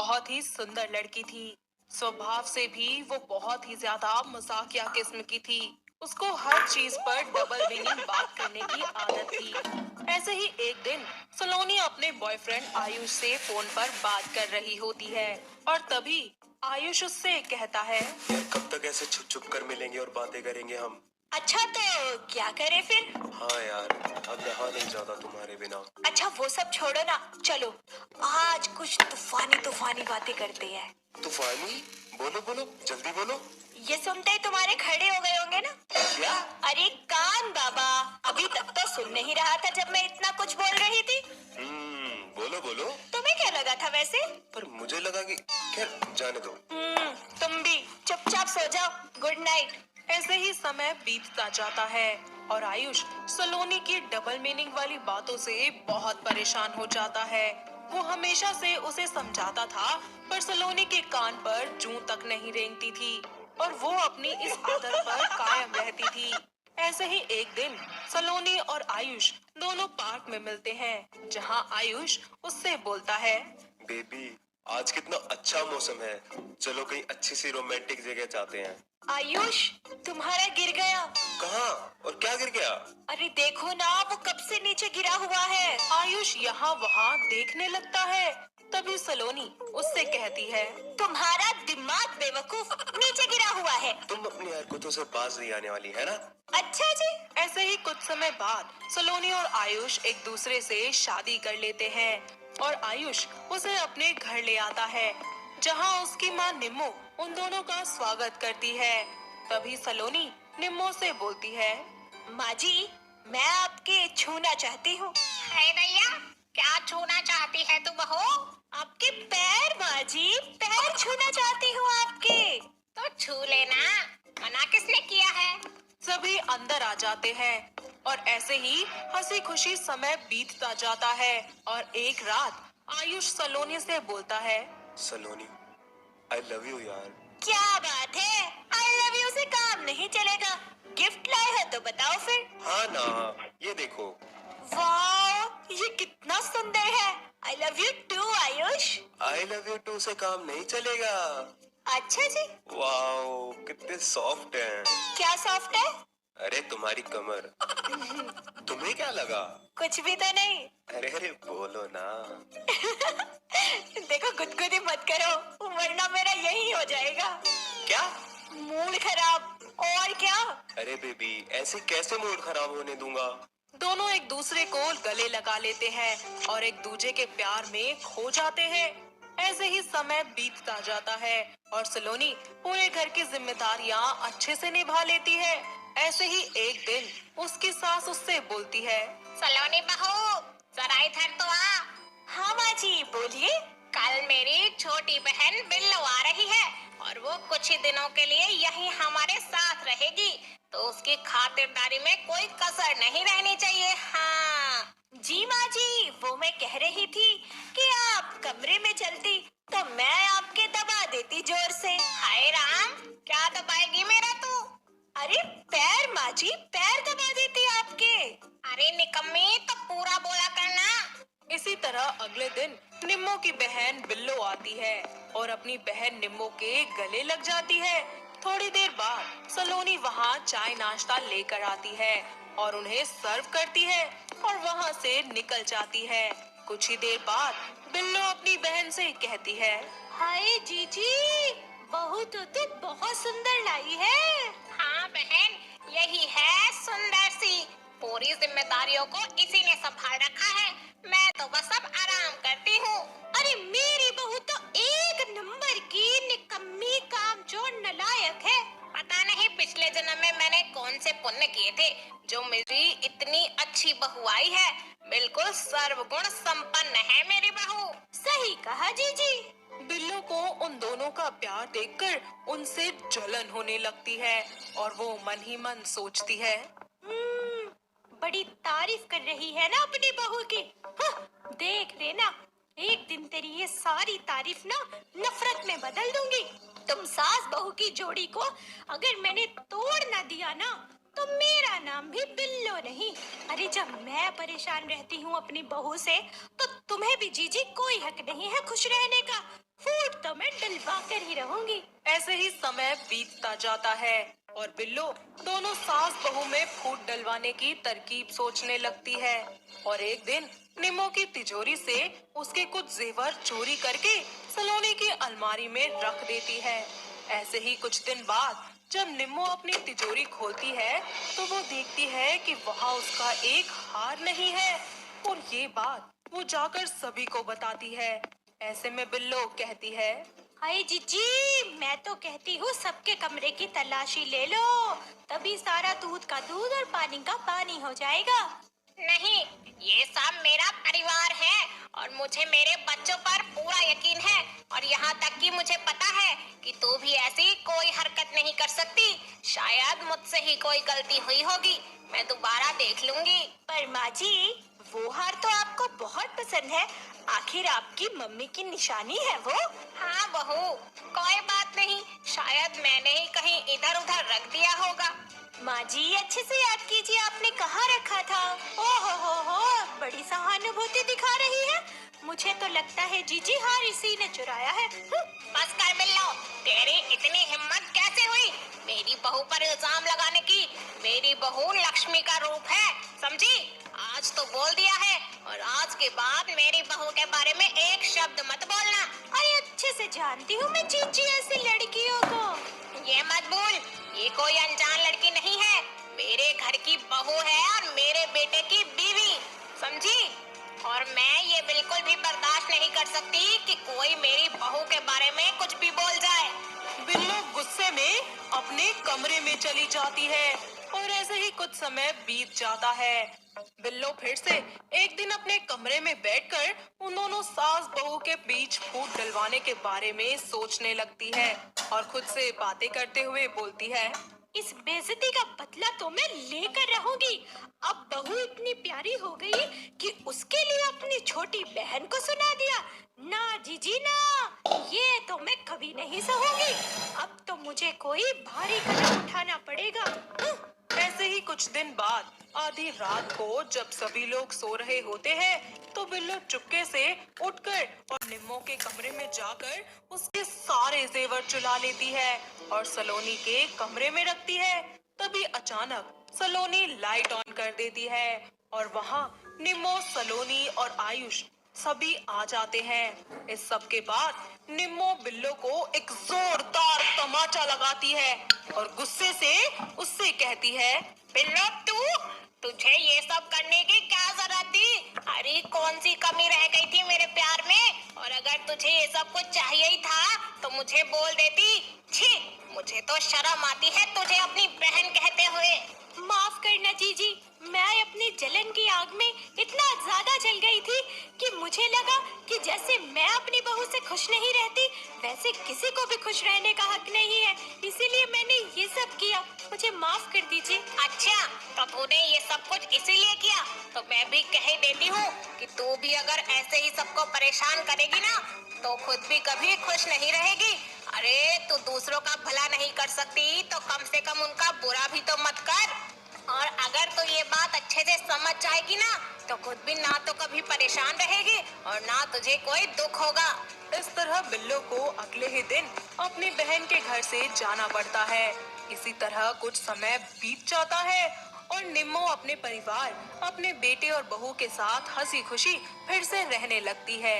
बहुत ही सुंदर लड़की थी। स्वभाव से भी वो बहुत ही ज्यादा मजाकिया किस्म की थी। उसको हर चीज पर डबल मीनिंग बात करने की आदत थी। ऐसे ही एक दिन सलोनी अपने बॉयफ्रेंड आयुष से फोन पर बात कर रही होती है और तभी आयुष उससे कहता है। यार कब तक ऐसे छुप छुप कर मिलेंगे और बातें करेंगे हम। अच्छा तो क्या करें फिर? हाँ यार, अब रहा नहीं जाता तुम्हारे बिना। अच्छा वो सब छोड़ो ना, चलो आज कुछ तूफानी तूफानी बातें करते हैं। तूफानी? बोलो बोलो, जल्दी बोलो। ये सुनते ही तुम्हारे खड़े हो गए होंगे ना? क्या? अरे कान बाबा, अभी तक तो सुन नहीं रहा था जब मैं इतना कुछ बोल रही थी। बोलो बोलो। तुम्हें क्या लगा था वैसे? पर मुझे लगा कि खैर जाने दो। तुम भी चुपचाप सो जाओ। Good night. ऐसे ही समय बीतता जाता है और आयुष सलोनी की डबल मीनिंग वाली बातों से बहुत परेशान हो जाता है। वो हमेशा से उसे समझाता था पर सलोनी के कान पर जूं तक नहीं रेंगती थी और वो अपनी इस आदत पर कायम रहती थी। ऐसे ही एक दिन सलोनी और आयुष दोनों पार्क में मिलते हैं जहां आयुष उससे बोलता है। बेबी, आज कितना अच्छा मौसम है, चलो कहीं अच्छी सी रोमांटिक जगह जाते हैं। आयुष, तुम्हारा गिर गया। कहाँ और क्या गिर गया? अरे देखो ना, वो कब से नीचे गिरा हुआ है। आयुष यहाँ वहाँ देखने लगता है। तभी सलोनी उससे कहती है। तुम्हारा दिमाग बेवकूफ, नीचे गिरा हुआ है। तुम अपनी हरकतों से बाज नहीं आने वाली है ना? अच्छा जी। ऐसे ही कुछ समय बाद सलोनी और आयुष एक दूसरे से शादी कर लेते हैं और आयुष उसे अपने घर ले आता है जहाँ उसकी माँ निम्मो उन दोनों का स्वागत करती है। तभी सलोनी निम्मो से बोलती है। माँ जी, मैं आपके छूना चाहती हूँ। अरे भैया, क्या छूना चाहती है तू बहू? आपके पैर माँ जी, पैर छूना चाहती हूँ आपके। तो छू लेना, मना किसने किया है? सभी अंदर आ जाते हैं और ऐसे ही हंसी खुशी समय बीतता जाता है और एक रात आयुष सलोनी से बोलता है। सलोनी, आई लव यू यार। क्या बात है, आई लव यू से काम नहीं चलेगा। गिफ्ट लाए हो तो बताओ फिर। हाँ ना, ये देखो। वाह, ये कितना सुंदर है। I love you too Ayush. I love you too से काम नहीं चलेगा। अच्छा जी। वाओ, कितने सॉफ्ट हैं। क्या सॉफ्ट है? अरे तुम्हारी कमर। तुम्हें क्या लगा? कुछ भी तो नहीं। अरे अरे बोलो ना। देखो गुदगुदी मत करो, वरना मेरा यही हो जाएगा। क्या? मूड खराब। और क्या? अरे बेबी, ऐसे कैसे मूड खराब होने दूंगा? दोनों एक दूसरे को गले लगा लेते हैं और एक दूसरे के प्यार में खो जाते हैं। ऐसे ही समय बीतता जाता है और सलोनी पूरे घर की जिम्मेदारियां अच्छे से निभा लेती है। ऐसे ही एक दिन उसकी सास उससे बोलती है। सलोनी बहू, जरा इधर तो आ। हाँ माँ जी, बोलिए। कल मेरी छोटी बहन बिल्लो आ रही है और वो कुछ ही दिनों के लिए यहीं हमारे साथ रहेगी, तो उसकी खातिरदारी में कोई कसर नहीं रहनी चाहिए। हाँ जी माँ जी, वो मैं कह रही थी कि आप कमरे में चलती तो मैं आपके दबा देती जोर से। हाय राम, क्या दबाएगी मेरा तू? अरे पैर माँ जी, पैर दबा देती आपके। अरे निकम्मी, तो पूरा बोला करना। इसी तरह अगले दिन निम्मो की बहन बिल्लो आती है और अपनी बहन निम्मो के गले लग जाती है। थोड़ी देर बाद सलोनी वहाँ चाय नाश्ता लेकर आती है और उन्हें सर्व करती है और वहाँ से निकल जाती है। कुछ ही देर बाद बिल्लो अपनी बहन से कहती है। हाय जीजी, बहू तो तू बहुत सुंदर लाई है। हाँ बहन, यही है सुंदर सी। पूरी जिम्मेदारियों को इसी ने संभाल रखा है, मैं तो बस अब आराम करती हूँ। अरे मेरी बहू तो एक नंबर की निकम्मी, कामचोर, नालायक है। पता नहीं पिछले जन्म में मैंने कौन से पुण्य किए थे जो मेरी इतनी अच्छी बहू आई है। बिल्कुल सर्वगुण संपन्न है मेरी बहू। सही कहा जीजी। बिल्लो को उन दोनों का प्यार देखकर उनसे जलन होने लगती है और वो मन ही मन सोचती है। बड़ी तारीफ कर रही है ना अपनी बहू की। हाँ, देख लेना, एक दिन तेरी ये सारी तारीफ ना नफरत में बदल दूंगी। तुम सास बहू की जोड़ी को अगर मैंने तोड़ ना दिया ना, तो मेरा नाम भी बिल्लो नहीं। अरे जब मैं परेशान रहती हूँ अपनी बहू से, तो तुम्हें भी जीजी कोई हक नहीं है खुश रहने का। फूल डलवा कर ही रहूंगी। ऐसे ही समय बीतता जाता है और बिल्लो दोनों सास बहू में फूट डलवाने की तरकीब सोचने लगती है। और एक दिन निम्मो की तिजोरी से उसके कुछ जेवर चोरी करके सलोनी की अलमारी में रख देती है। ऐसे ही कुछ दिन बाद जब निम्मो अपनी तिजोरी खोलती है तो वो देखती है कि वहाँ उसका एक हार नहीं है और ये बात वो जाकर सभी को बताती है। ऐसे में बिल्लो कहती है, हाय जीजी, मैं तो कहती हूँ सबके कमरे की तलाशी ले लो, तभी सारा दूध का दूध और पानी का पानी हो जाएगा। नहीं, ये सब मेरा परिवार है और मुझे मेरे बच्चों पर पूरा यकीन है और यहाँ तक कि मुझे पता है कि तू भी ऐसी कोई हरकत नहीं कर सकती। शायद मुझसे ही कोई गलती हुई होगी, मैं दोबारा देख लूंगी। पर माँ जी, वो हार तो आपको बहुत पसंद है, आखिर आपकी मम्मी की निशानी है वो। हाँ बहू, कोई बात नहीं, शायद मैंने ही कहीं इधर उधर रख दिया होगा। माँ जी, अच्छे से याद कीजिए, आपने कहाँ रखा था? ओहो हो, बड़ी सहानुभूति दिखा रही है। मुझे तो लगता है जीजी हार इसी ने चुराया है। बस कर बिल्लो, तेरी इतनी हिम्मत कैसे हुई मेरी बहू पर इल्जाम लगाने की? मेरी बहू लक्ष्मी का रूप है, समझी? आज तो बोल दिया है और आज के बाद मेरी बहू के बारे में एक शब्द मत बोलना। अरे अच्छे से जानती हूँ मैं जीजी ऐसी लड़कियों को। ये मत भूल, ये कोई अनजान लड़की नहीं है, मेरे घर की बहू है और मेरे बेटे की बीवी, समझी? और मैं ये बिल्कुल भी बर्दाश्त नहीं कर सकती कि कोई मेरी बहू के बारे में कुछ भी बोल जाए। बिल्लो गुस्से में अपने कमरे में चली जाती है और ऐसे ही कुछ समय बीत जाता है। बिल्लो फिर से एक दिन अपने कमरे में बैठकर उन दोनों सास बहू के बीच फूट डलवाने के बारे में सोचने लगती है और खुद से बातें करते हुए बोलती है, इस बेइज्जती का बदला तो मैं लेकर रहूंगी। अब बहू इतनी प्यारी हो गई कि उसके लिए अपनी छोटी बहन को सुना दिया। ना जीजी ना, ये तो मैं कभी नहीं सहूंगी। अब तो मुझे कोई भारी कदम उठाना पड़ेगा। ऐसे ही कुछ दिन बाद आधी रात को जब सभी लोग सो रहे होते हैं तो बिल्लो चुपके से उठकर और निम्मो के कमरे में जाकर उसके सारे जेवर चुरा लेती है और सलोनी के कमरे में रखती है। तभी अचानक सलोनी लाइट ऑन कर देती है और वहाँ निम्मो, सलोनी और आयुष सभी आ जाते हैं। इस सब के बाद निम्मो बिल्लो को एक जोरदार तमाचा लगाती है और गुस्से से उससे कहती है, बिल्लो, तुझे ये सब करने की क्या जरूरत थी? अरे कौन सी कमी रह गई थी मेरे प्यार में? और अगर तुझे ये सब कुछ चाहिए ही था तो मुझे बोल देती। छी, मुझे तो शर्म आती है तुझे अपनी बहन कहते हुए। माफ करना जीजी, मैं अपनी जलन की आग में इतना ज्यादा जल गई थी कि मुझे लगा कि जैसे मैं अपनी बहू से खुश नहीं रहती वैसे किसी को भी खुश रहने का हक नहीं है, इसीलिए मैंने ये सब किया। मुझे माफ कर दीजिए। अच्छा, तो तूने ये सब कुछ इसीलिए किया? तो मैं भी कह देती हूँ कि तू भी अगर ऐसे ही सबको परेशान करेगी ना तो खुद भी कभी खुश नहीं रहेगी। अरे तू दूसरों का भला नहीं कर सकती तो कम से कम उनका बुरा भी तो मत कर। और अगर तू ये बात अच्छे से समझ जाएगी ना तो खुद भी ना तो कभी परेशान रहेगी और ना तुझे कोई दुख होगा। इस तरह बिल्लो को अगले ही दिन अपनी बहन के घर से जाना पड़ता है। इसी तरह कुछ समय बीत जाता है और निम्मो अपने परिवार, अपने बेटे और बहू के साथ हंसी खुशी फिर से रहने लगती है।